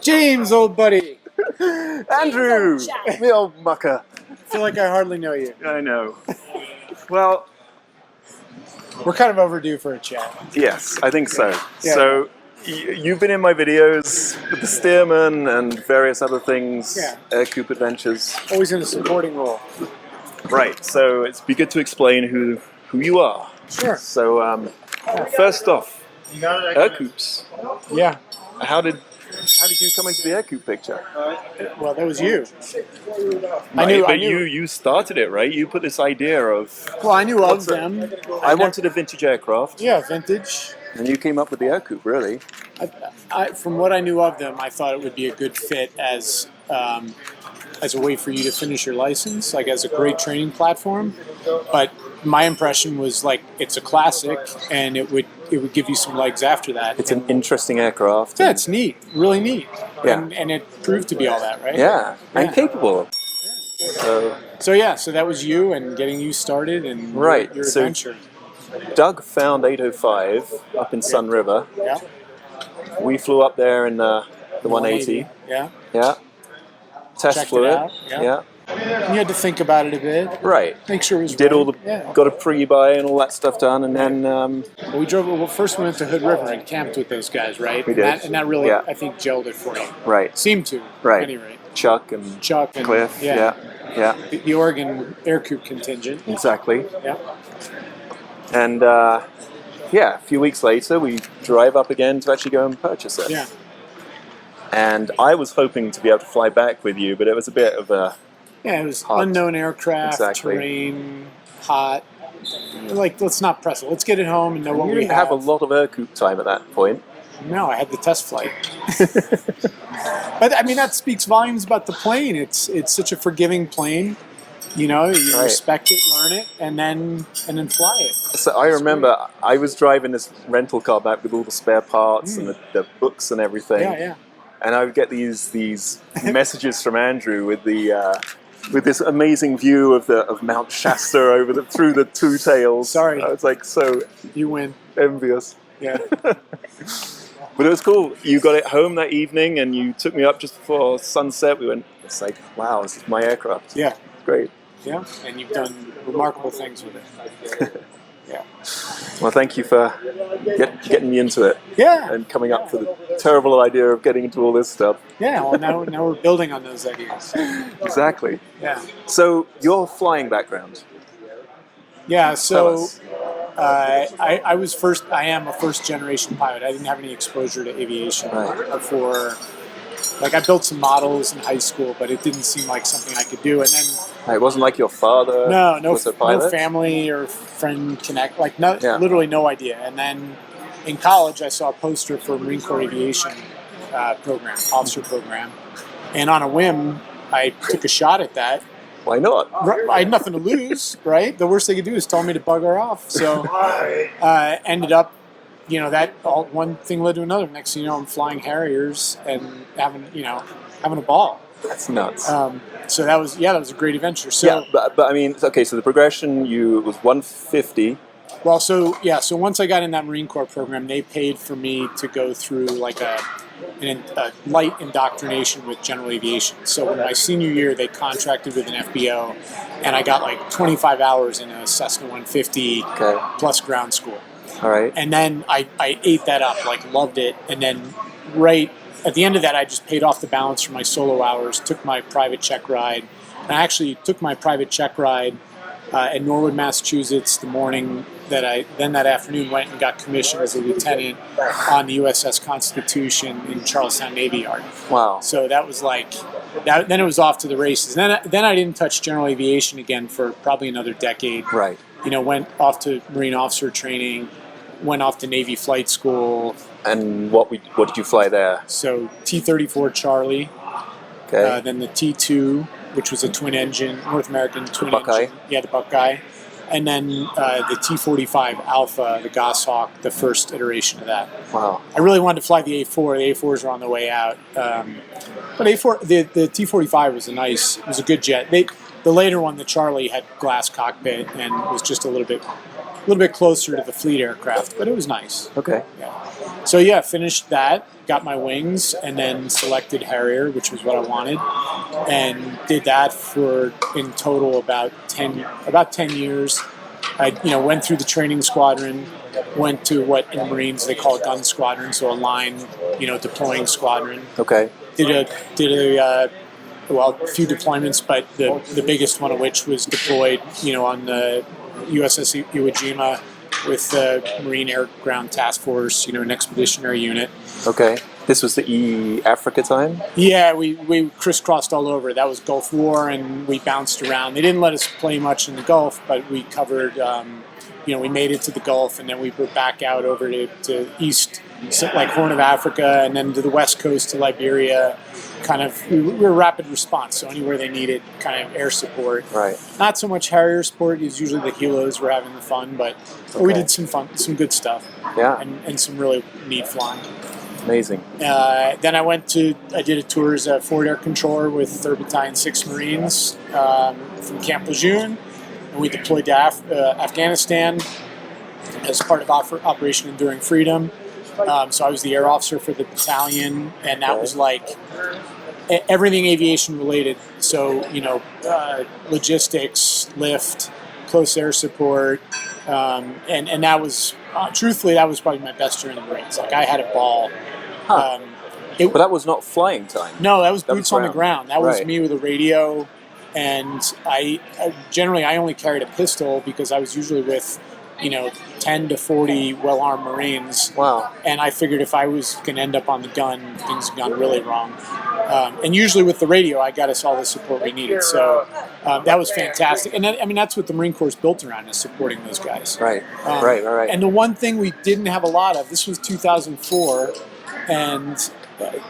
James, old buddy. Andrew, me old mucker. I feel like I hardly know you. I know. Well, we're kind of overdue for a chat. Yes, I think so. Yeah. So, you've been in my videos with the Stearman and various other things, Yeah. Ercoupe adventures. Always in a supporting role. Right, so it's be good to explain who you are. Sure. So, first off, Ercoupes. Yeah. How did you come into the Ercoupe picture? Well, that was you. Right, but you started it, right? You put this idea of... Well, I knew of them. I wanted a vintage aircraft. Yeah, vintage. And you came up with the Ercoupe, really. From what I knew of them, I thought it would be a good fit as a way for you to finish your license, like as a great training platform. But my impression was like it's a classic, and it would give you some legs after that. It's an interesting aircraft. Yeah, it's neat, really neat. Yeah. And it proved to be all that, right? Yeah, and capable. So that was you and getting you started and right. your adventure. Doug found 805 up in Sun River. Yeah. We flew up there in the 180. Yeah. Yeah. Test Checked flew it it. out, yeah. Yeah. You had to think about it a bit. Right. Make sure it was Did right. all the got a pre-buy and all that stuff done, and then we drove. Well, first we went to Hood River and camped with those guys, right? We did. And that really, I think, gelled it for you. Right. Seemed to. Right. At any rate. Chuck and Cliff. Yeah. Yeah. The Oregon Ercoupe contingent. Exactly. Yeah. And a few weeks later, we drive up again to actually go and purchase it. Yeah. And I was hoping to be able to fly back with you, but it was a bit of a... Yeah, it was hot. unknown aircraft, terrain, hot. Like, let's not press it. Let's get it home and know what we have. You didn't have a lot of Ercoupe time at that point. No, I had the test flight. But, I mean, that speaks volumes about the plane. It's such a forgiving plane. You know, you respect it, learn it, and then fly it. So I remember I was driving this rental car back with all the spare parts and the books and everything. Yeah, yeah. And I would get these messages from Andrew with with this amazing view of Mount Shasta through the two tails. Sorry, I was like you win, envious. Yeah. But it was cool. You got it home that evening, and you took me up just before sunset. We went. It's like, wow, this is my aircraft. Yeah, great. Yeah, and you've done remarkable things with it. Yeah. Well, thank you for getting me into it. Yeah. And coming up for the terrible idea of getting into all this stuff. Yeah, well, now we're building on those ideas. Exactly. Yeah. So, your flying background. Yeah, so I am a first generation pilot. I didn't have any exposure to aviation before. Like, I built some models in high school, but it didn't seem like something I could do. And then it wasn't like your father was a pilot? No family or friend connect, like literally no idea. And then in college, I saw a poster for Marine Corps Aviation program, officer program. And on a whim, I took a shot at that. Why not? I had nothing to lose, right? The worst they could do is tell me to bugger off. So ended up, one thing led to another. Next thing you know, I'm flying Harriers and having a ball. That's nuts. So that was a great adventure. So but I mean, okay. So the progression was 150. Well, so once I got in that Marine Corps program, they paid for me to go through like a light indoctrination with general aviation. So in my senior year, they contracted with an FBO, and I got like 25 hours in a Cessna 150 plus ground school. All right. And then I ate that up, like loved it. And then right at the end of that, I just paid off the balance for my solo hours, took my private check ride. And I actually took my private check ride in Norwood, Massachusetts the morning that that afternoon went and got commissioned as a lieutenant on the USS Constitution in Charlestown Navy Yard. Wow. So that was then it was off to the races. Then I didn't touch general aviation again for probably another decade. Right. Went off to Marine officer training, went off to Navy flight school. And what did you fly there? So T-34 Charlie. Okay. Then the T-2, which was a twin engine, North American twin Buckeye. engine. Yeah, the Buckeye. And then the T-45 Alpha, the Goshawk, the first iteration of that. Wow. I really wanted to fly the A4. The A4s were on the way out. But the T-45 was a good jet. The later one, the Charlie, had glass cockpit and was just a little bit little bit closer to the fleet aircraft, but it was nice. Okay. Yeah. So yeah, finished that, got my wings, and then selected Harrier, which was what I wanted, and did that for in total about 10 years. I went through the training squadron, went to what in the Marines they call a gun squadron, so a line deploying squadron. Okay. Did a few deployments, but the biggest one of which was deployed on the USS Iwo Jima with the Marine Air Ground Task Force, an expeditionary unit. Okay. This was the Africa time? Yeah, we crisscrossed all over. That was Gulf War, and we bounced around. They didn't let us play much in the Gulf, but we covered, we made it to the Gulf, and then we were back out over to east, like Horn of Africa, and then to the west coast to Liberia. We were rapid response, so anywhere they needed kind of air support. Right. Not so much Harrier support. It's usually the helos were having the fun, but we did some good stuff. Yeah. And some really neat flying. Amazing. Then I did a tour as a forward air controller with 3rd Battalion 6 Marines from Camp Lejeune, and we deployed to Afghanistan as part of Operation Enduring Freedom. So I was the air officer for the battalion, and that was like everything aviation related. So, logistics, lift, close air support, and that was, truthfully, that was probably my best year in the Marines. Like, I had a ball. Huh. But that was not flying time. No, that was boots on the ground. That was Right. me with a radio, and I generally only carried a pistol because I was usually with 10 to 40 well-armed Marines. Wow. And I figured if I was going to end up on the gun, things had gone really wrong. And usually with the radio, I got us all the support we needed. So that was fantastic. And that's what the Marine Corps is built around, is supporting those guys. Right. Right. And the one thing we didn't have a lot of, this was 2004, and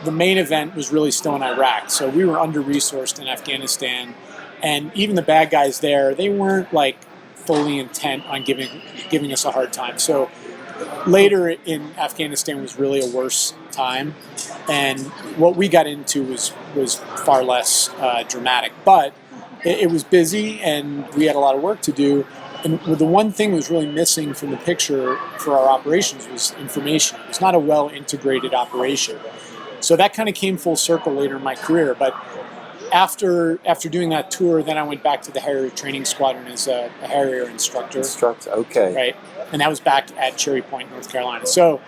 the main event was really still in Iraq. So we were under-resourced in Afghanistan. And even the bad guys there, they weren't like fully intent on giving us a hard time. So later in Afghanistan was really a worse time, and what we got into was far less dramatic. But it was busy, and we had a lot of work to do. And the one thing that was really missing from the picture for our operations was information. It was not a well-integrated operation. So that kind of came full circle later in my career. But after doing that tour, then I went back to the Harrier training squadron as a Harrier instructor. Okay. Right. And that was back at Cherry Point, North Carolina. So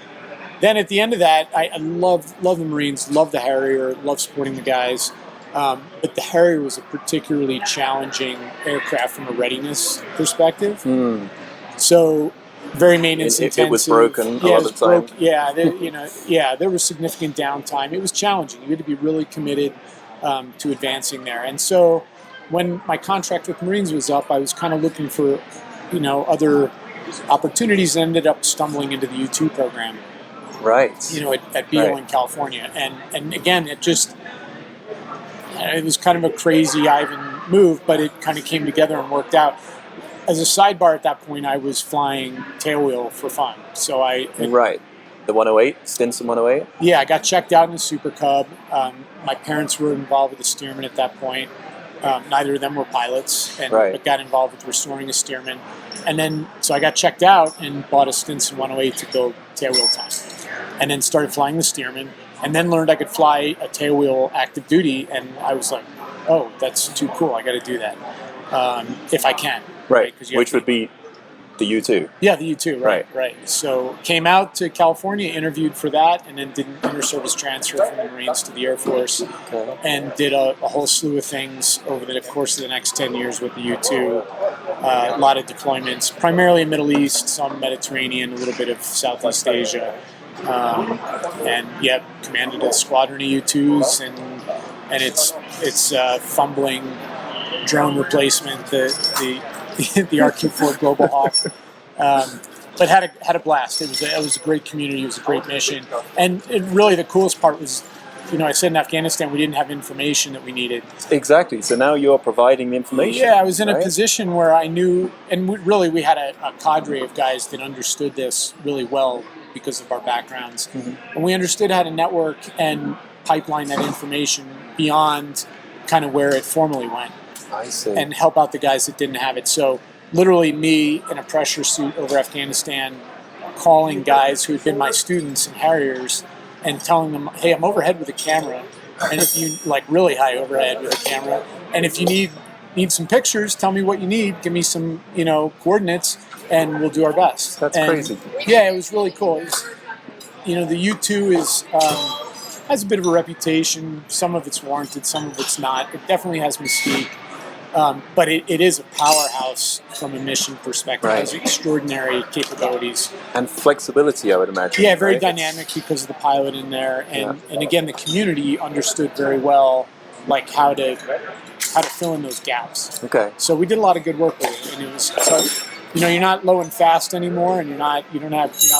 then at the end of that, I love the Marines, love the Harrier, love supporting the guys. But the Harrier was a particularly challenging aircraft from a readiness perspective. So very maintenance intensive. It was broken a lot of the time. There was significant downtime. It was challenging. You had to be really committed to advancing there. And so when my contract with Marines was up, I was kind of looking for, other opportunities, and ended up stumbling into the U-2 program. Right. At BO in California. And again, it was kind of a crazy Ivan move, but it kind of came together and worked out. As a sidebar at that point, I was flying tailwheel for fun. So Right. The 108, Stinson 108? Yeah, I got checked out in a Super Cub. My parents were involved with the Stearman at that point. Neither of them were pilots, but got involved with restoring a Stearman. And then, so I got checked out and bought a Stinson 108 to go tailwheel time. And then started flying the Stearman, and then learned I could fly a tailwheel active duty, and I was like, oh, that's too cool, I got to do that, if I can. Right, which would be the U-2. Yeah, the U-2, right. So came out to California, interviewed for that, and then did an inter-service transfer from the Marines to the Air Force, and did a whole slew of things over the course of the next 10 years with the U-2. A lot of deployments, primarily in Middle East, some Mediterranean, a little bit of Southeast Asia. Commanded a squadron of U-2s, and it's fumbling drone replacement, the Ercoupe 4 Global Hawk, but had a blast. It was a great community. It was a great mission, and really the coolest part was, I said in Afghanistan we didn't have information that we needed. Exactly. So now you're providing the information. Yeah, I was in a position where I knew, and we had a cadre of guys that understood this really well because of our backgrounds, and we understood how to network and pipeline that information beyond kind of where it formally went. I see. And help out the guys that didn't have it. So literally me in a pressure suit over Afghanistan, calling guys who had been my students in Harriers and telling them, hey, I'm overhead with a camera, and if you like really high overhead with a camera, and if you need some pictures, tell me what you need, give me some coordinates, and we'll do our best. That's crazy. Yeah, it was really cool. It was, the U-2 has a bit of a reputation. Some of it's warranted, some of it's not. It definitely has mystique. But it is a powerhouse from a mission perspective. It has extraordinary capabilities. And flexibility, I would imagine. Yeah, very dynamic because of the pilot in there. And again, the community understood very well like how to fill in those gaps. Okay. So we did a lot of good work with it. And it was you're not low and fast anymore, and you're not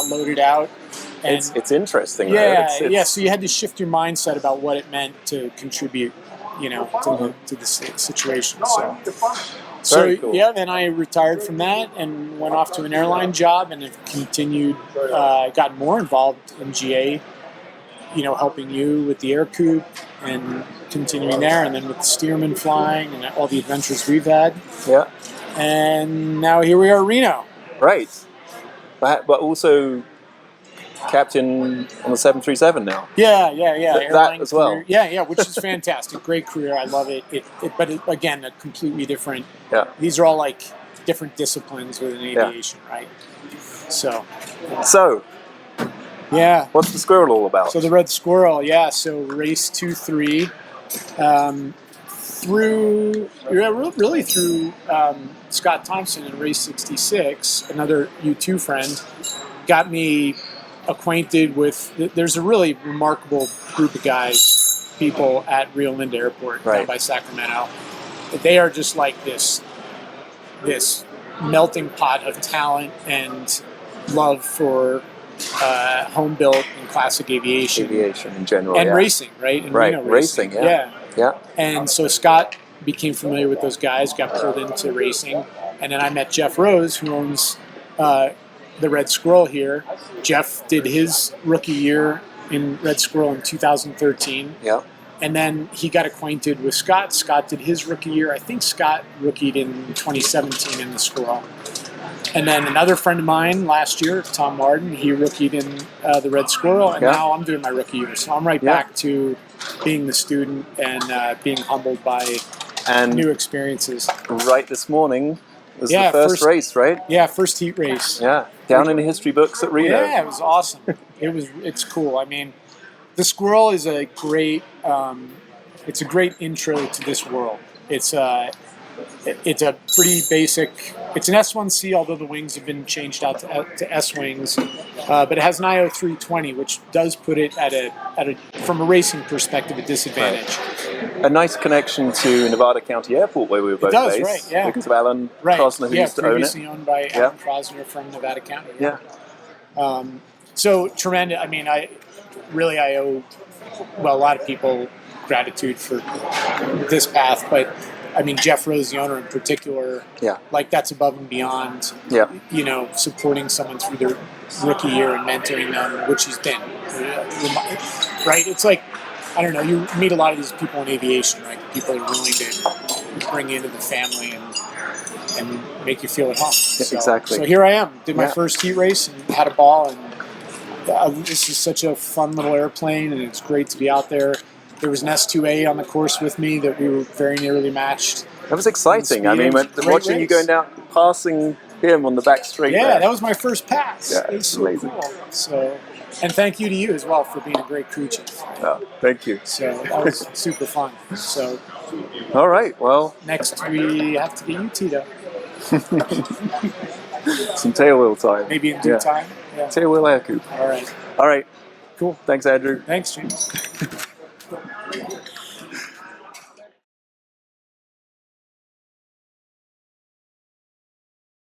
loaded out. And it's interesting. Yeah, though. It's so you had to shift your mindset about what it meant to contribute, to the situation. So cool. Yeah, then I retired from that and went off to an airline job and have continued, got more involved in GA, helping you with the Ercoupe and continuing there, and then with the Stearman flying and all the adventures we've had. Yeah. And now here we are at Reno. Right. But also captain on the 737 now. Yeah. That as well. Career. Yeah, which is fantastic. Great career. I love it. But again, a completely different. Yeah. These are all like different disciplines within aviation, right? So. Yeah. What's the squirrel all about? So the Red Squirrel, yeah. So race 2-3, through Scott Thompson in race 66, another U-2 friend, got me acquainted with. There's a really remarkable group of people at Rio Linda Airport down by Sacramento. They are just like this melting pot of talent and love for home built and classic aviation in general, and racing, right? And right, Reno racing, yeah. And so Scott became familiar with those guys, got pulled into racing, and then I met Jeff Rose, who owns the Red Squirrel here. Jeff did his rookie year in Red Squirrel in 2013. Yeah. And then he got acquainted with Scott. Scott did his rookie year. I think Scott rookied in 2017 in the Squirrel. And then another friend of mine last year, Tom Martin, he rookied in the Red Squirrel, and now I'm doing my rookie year. So I'm right back to being the student and being humbled by new experiences. Right this morning was the first race, right? Yeah, first heat race. Yeah, down in the history books at Reno. Yeah, it was awesome. It's cool. I mean, the Squirrel is a great intro to this world. It's a pretty basic. It's an S1C, although the wings have been changed out to S wings, but it has an IO 320, which does put it from a racing perspective, a disadvantage. A nice connection to Nevada County Airport, where we were both based. Right? Yeah, because of Alan Krosner, who used to own it. Previously owned by Alan Krosner from Nevada County. Yeah. So tremendous. I mean, I owe a lot of people gratitude for this path, but I mean, Jeff Rose, the owner in particular, like that's above and beyond, supporting someone through their rookie year and mentoring them, which he's been, right? It's like, I don't know, you meet a lot of these people in aviation, right? People are willing to bring you into the family and make you feel at home. Exactly. So here I am, did my first heat race and had a ball, and this is such a fun little airplane, and it's great to be out there. There was an S2A on the course with me that we were very nearly matched. That was exciting. I mean, watching you going down, passing him on the back straight. Yeah, that was my first pass. Yeah, it's so amazing. Cool. So, and thank you to you as well for being a great crew chief. Oh, thank you. So that was super fun. So, all right. Well, next we have to get U-2 though. Some tail wheel time. Maybe in due time. Yeah. Tail wheel Ercoupe. All right. All right. Cool. Thanks, Andrew. Thanks, James.